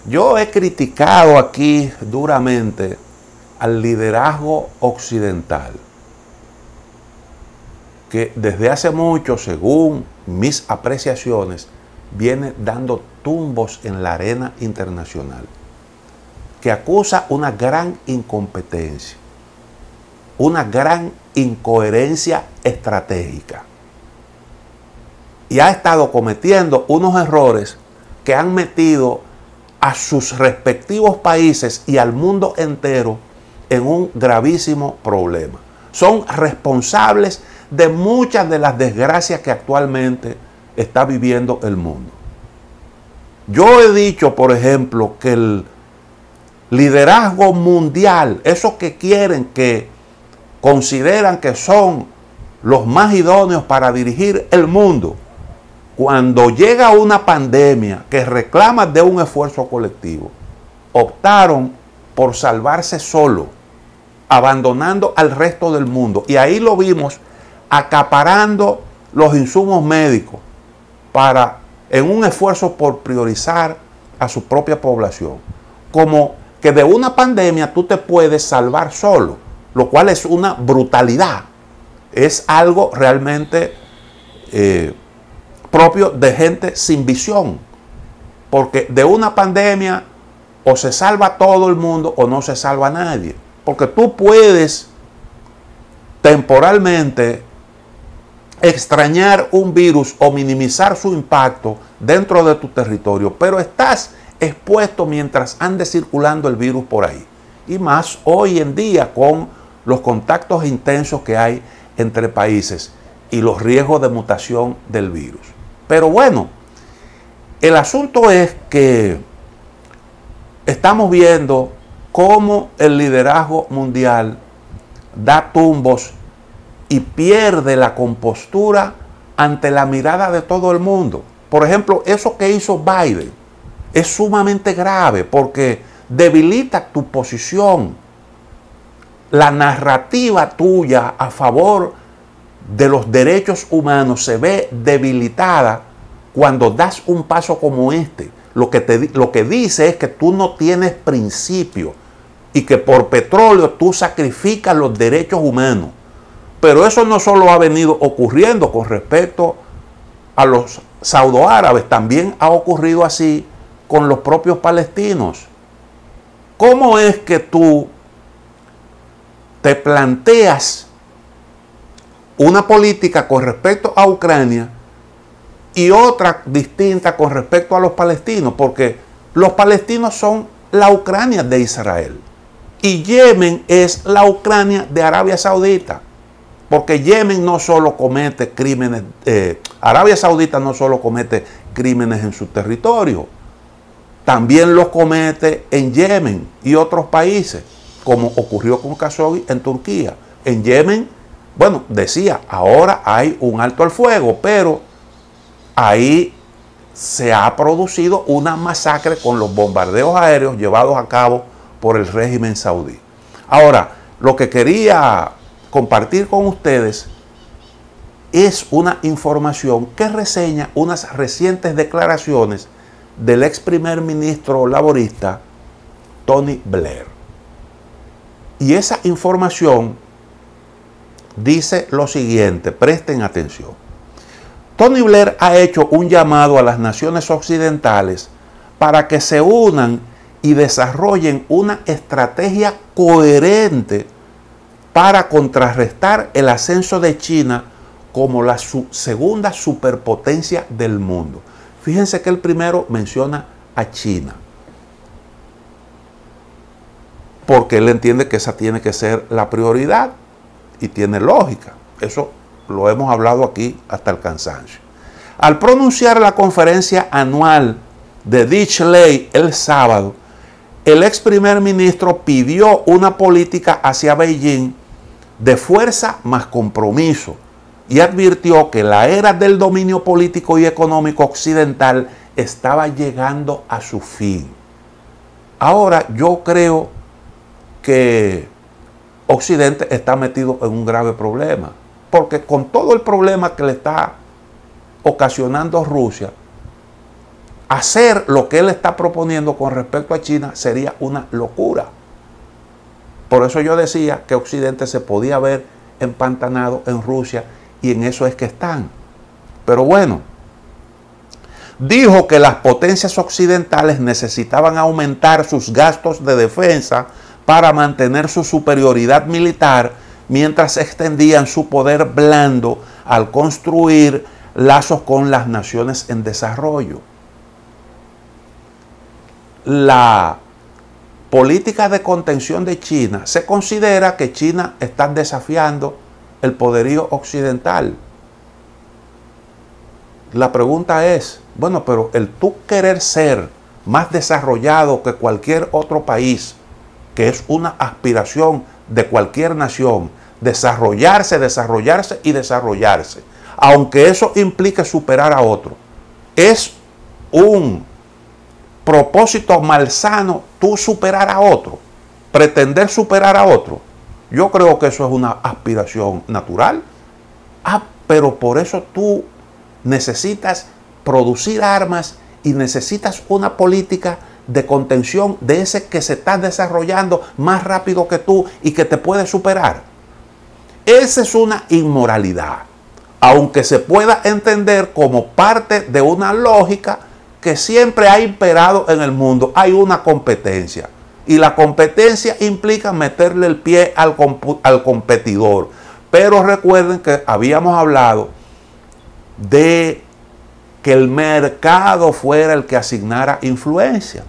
Yo he criticado aquí duramente al liderazgo occidental, que desde hace mucho, según mis apreciaciones, viene dando tumbos en la arena internacional, que acusa una gran incompetencia, una gran incoherencia estratégica, y ha estado cometiendo unos errores que han metido a sus respectivos países y al mundo entero en un gravísimo problema. Son responsables de muchas de las desgracias que actualmente está viviendo el mundo. Yo he dicho, por ejemplo, que el liderazgo mundial, esos que quieren, que consideran que son los más idóneos para dirigir el mundo, cuando llega una pandemia que reclama de un esfuerzo colectivo, optaron por salvarse solo, abandonando al resto del mundo. Y ahí lo vimos acaparando los insumos médicos en un esfuerzo por priorizar a su propia población. Como que de una pandemia tú te puedes salvar solo, lo cual es una brutalidad. Es algo realmente propio de gente sin visión, porque de una pandemia o se salva todo el mundo o no se salva nadie, porque tú puedes temporalmente extrañar un virus o minimizar su impacto dentro de tu territorio, pero estás expuesto mientras ande circulando el virus por ahí, y más hoy en día con los contactos intensos que hay entre países y los riesgos de mutación del virus. Pero bueno, el asunto es que estamos viendo cómo el liderazgo mundial da tumbos y pierde la compostura ante la mirada de todo el mundo. Por ejemplo, eso que hizo Biden es sumamente grave porque debilita tu posición. La narrativa tuya a favor de los derechos humanos se ve debilitada cuando das un paso como este. Lo que dice es que tú no tienes principio y que por petróleo tú sacrificas los derechos humanos. Pero eso no solo ha venido ocurriendo con respecto a los saudoárabes, también ha ocurrido así con los propios palestinos. ¿Cómo es que tú te planteas una política con respecto a Ucrania y otra distinta con respecto a los palestinos? Porque los palestinos son la Ucrania de Israel y Yemen es la Ucrania de Arabia Saudita. Porque Yemen no solo comete crímenes, Arabia Saudita no solo comete crímenes en su territorio, también los comete en Yemen y otros países, como ocurrió con Khashoggi en Turquía. En Yemen, bueno, decía, ahora hay un alto al fuego, pero ahí se ha producido una masacre con los bombardeos aéreos llevados a cabo por el régimen saudí. Ahora, lo que quería compartir con ustedes es una información que reseña unas recientes declaraciones del ex primer ministro laborista Tony Blair. Y esa información dice lo siguiente, presten atención. Tony Blair ha hecho un llamado a las naciones occidentales para que se unan y desarrollen una estrategia coherente para contrarrestar el ascenso de China como la segunda superpotencia del mundo. Fíjense que el primero menciona a China, porque él entiende que esa tiene que ser la prioridad y tiene lógica. Eso lo hemos hablado aquí hasta el cansancio. Al pronunciar la conferencia anual de dicha ley el sábado, el ex primer ministro pidió una política hacia Beijing de fuerza más compromiso y advirtió que la era del dominio político y económico occidental estaba llegando a su fin. Ahora yo creo que Occidente está metido en un grave problema, porque con todo el problema que le está ocasionando Rusia, hacer lo que él está proponiendo con respecto a China sería una locura. Por eso yo decía que Occidente se podía haber empantanado en Rusia, y en eso es que están. Pero bueno, dijo que las potencias occidentales necesitaban aumentar sus gastos de defensa para mantener su superioridad militar mientras extendían su poder blando al construir lazos con las naciones en desarrollo. La política de contención de China, se considera que China está desafiando el poderío occidental. La pregunta es, bueno, pero el tú querer ser más desarrollado que cualquier otro país, que es una aspiración de cualquier nación, desarrollarse, desarrollarse y desarrollarse, aunque eso implique superar a otro, es un propósito malsano tú superar a otro, pretender superar a otro. Yo creo que eso es una aspiración natural. Pero por eso tú necesitas producir armas y necesitas una política de contención de ese que se está desarrollando más rápido que tú y que te puede superar. Esa es una inmoralidad, aunque se pueda entender como parte de una lógica que siempre ha imperado en el mundo. Hay una competencia, y la competencia implica meterle el pie al competidor. Pero recuerden que habíamos hablado de que el mercado fuera el que asignara influencia.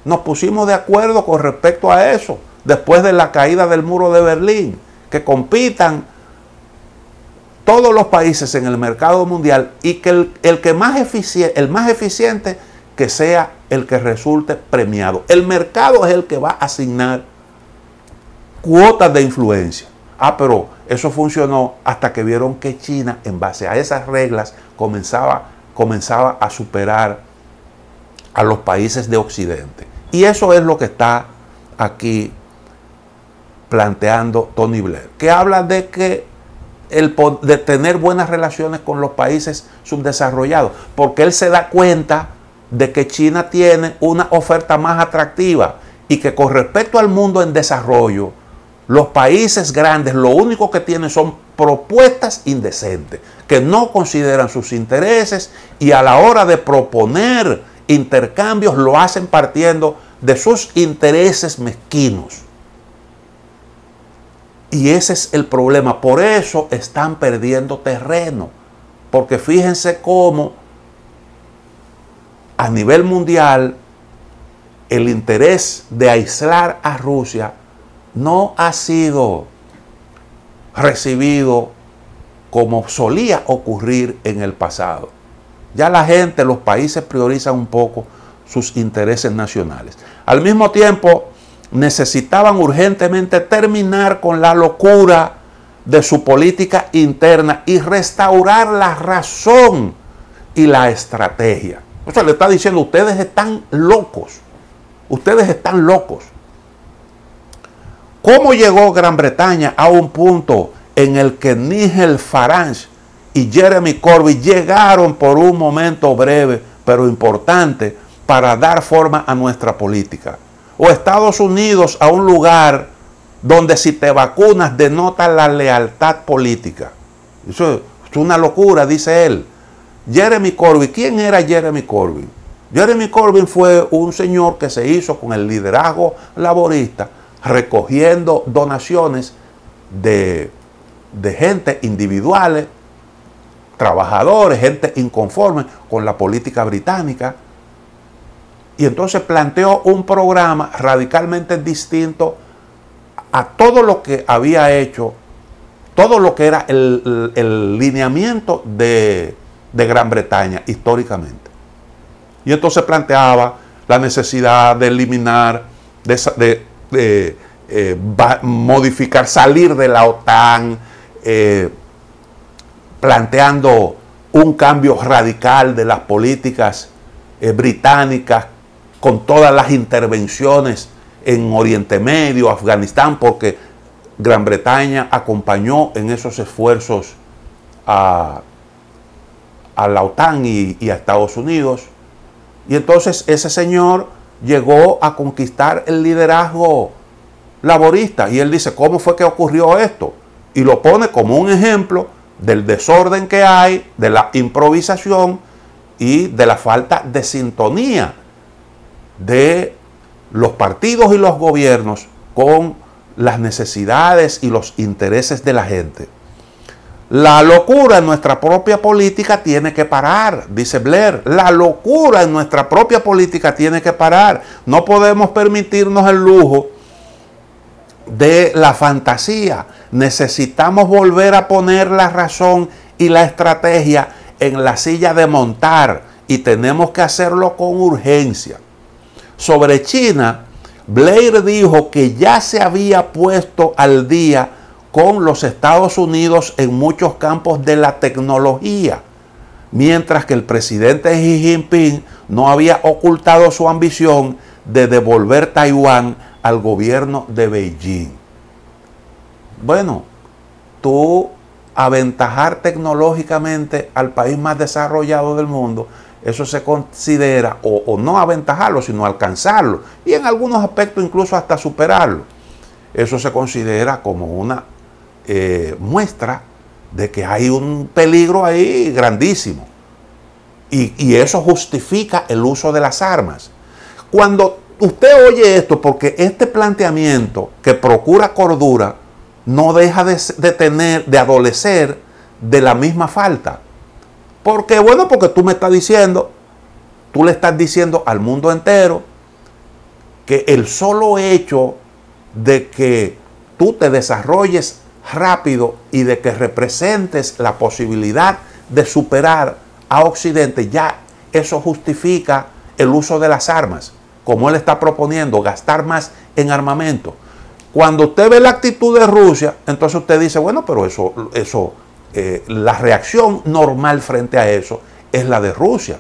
Nos pusimos de acuerdo con respecto a eso después de la caída del muro de Berlín, que compitan todos los países en el mercado mundial, y que el más eficiente que sea el que resulte premiado. El mercado es el que va a asignar cuotas de influencia. Pero eso funcionó hasta que vieron que China, en base a esas reglas, comenzaba a superar a los países de Occidente. Y eso es lo que está aquí planteando Tony Blair, que habla de que de tener buenas relaciones con los países subdesarrollados, porque él se da cuenta de que China tiene una oferta más atractiva, y que con respecto al mundo en desarrollo, los países grandes lo único que tienen son propuestas indecentes, que no consideran sus intereses, y a la hora de proponer intercambios lo hacen partiendo de sus intereses mezquinos. Y ese es el problema. Por eso están perdiendo terreno. Porque fíjense cómo a nivel mundial el interés de aislar a Rusia no ha sido recibido como solía ocurrir en el pasado. Ya la gente, los países priorizan un poco sus intereses nacionales. Al mismo tiempo, necesitaban urgentemente terminar con la locura de su política interna y restaurar la razón y la estrategia. O sea, le está diciendo, ustedes están locos. Ustedes están locos. ¿Cómo llegó Gran Bretaña a un punto en el que Nigel Farage y Jeremy Corbyn llegaron por un momento breve, pero importante, para dar forma a nuestra política? O Estados Unidos a un lugar donde si te vacunas denota la lealtad política. Eso es una locura, dice él. Jeremy Corbyn, ¿quién era Jeremy Corbyn? Jeremy Corbyn fue un señor que se hizo con el liderazgo laborista, recogiendo donaciones de gente individuales, trabajadores, gente inconforme con la política británica. Y entonces planteó un programa radicalmente distinto a todo lo que había hecho, todo lo que era el lineamiento de Gran Bretaña históricamente. Y entonces planteaba la necesidad de eliminar, modificar, salir de la OTAN, planteando un cambio radical de las políticas británicas, con todas las intervenciones en Oriente Medio, Afganistán, porque Gran Bretaña acompañó en esos esfuerzos a la OTAN y a Estados Unidos. Y entonces ese señor llegó a conquistar el liderazgo laborista. Y él dice, ¿cómo fue que ocurrió esto? Y lo pone como un ejemplo del desorden que hay, de la improvisación y de la falta de sintonía de los partidos y los gobiernos con las necesidades y los intereses de la gente. La locura en nuestra propia política tiene que parar, dice Blair. La locura en nuestra propia política tiene que parar. No podemos permitirnos el lujo de la fantasía. Necesitamos volver a poner la razón y la estrategia en la silla de montar, y tenemos que hacerlo con urgencia. Sobre China, Blair dijo que ya se había puesto al día con los Estados Unidos en muchos campos de la tecnología, mientras que el presidente Xi Jinping no había ocultado su ambición de devolver Taiwán al gobierno de Beijing. Bueno, tú aventajar tecnológicamente al país más desarrollado del mundo, eso se considera, o no aventajarlo, sino alcanzarlo, y en algunos aspectos incluso hasta superarlo. Eso se considera como una muestra de que hay un peligro ahí grandísimo. Y eso justifica el uso de las armas. Cuando usted oye esto, porque este planteamiento que procura cordura no deja de adolecer de la misma falta. Porque, bueno, porque tú le estás diciendo al mundo entero que el solo hecho de que tú te desarrolles rápido y de que representes la posibilidad de superar a Occidente, ya eso justifica el uso de las armas, como él está proponiendo, gastar más en armamento. Cuando usted ve la actitud de Rusia, entonces usted dice, bueno, pero la reacción normal frente a eso es la de Rusia,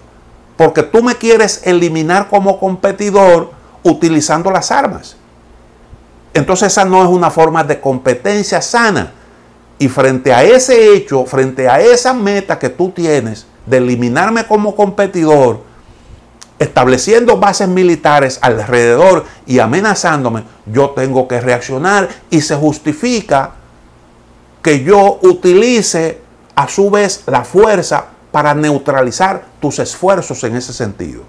porque tú me quieres eliminar como competidor utilizando las armas. Entonces esa no es una forma de competencia sana. Y frente a ese hecho, frente a esa meta que tú tienes de eliminarme como competidor, estableciendo bases militares alrededor y amenazándome, yo tengo que reaccionar, y se justifica que yo utilice a su vez la fuerza para neutralizar tus esfuerzos en ese sentido.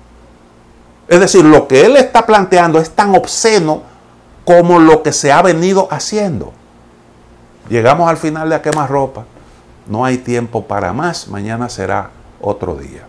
Es decir, lo que él está planteando es tan obsceno como lo que se ha venido haciendo. Llegamos al final de A Quemarropa. No hay tiempo para más. Mañana será otro día.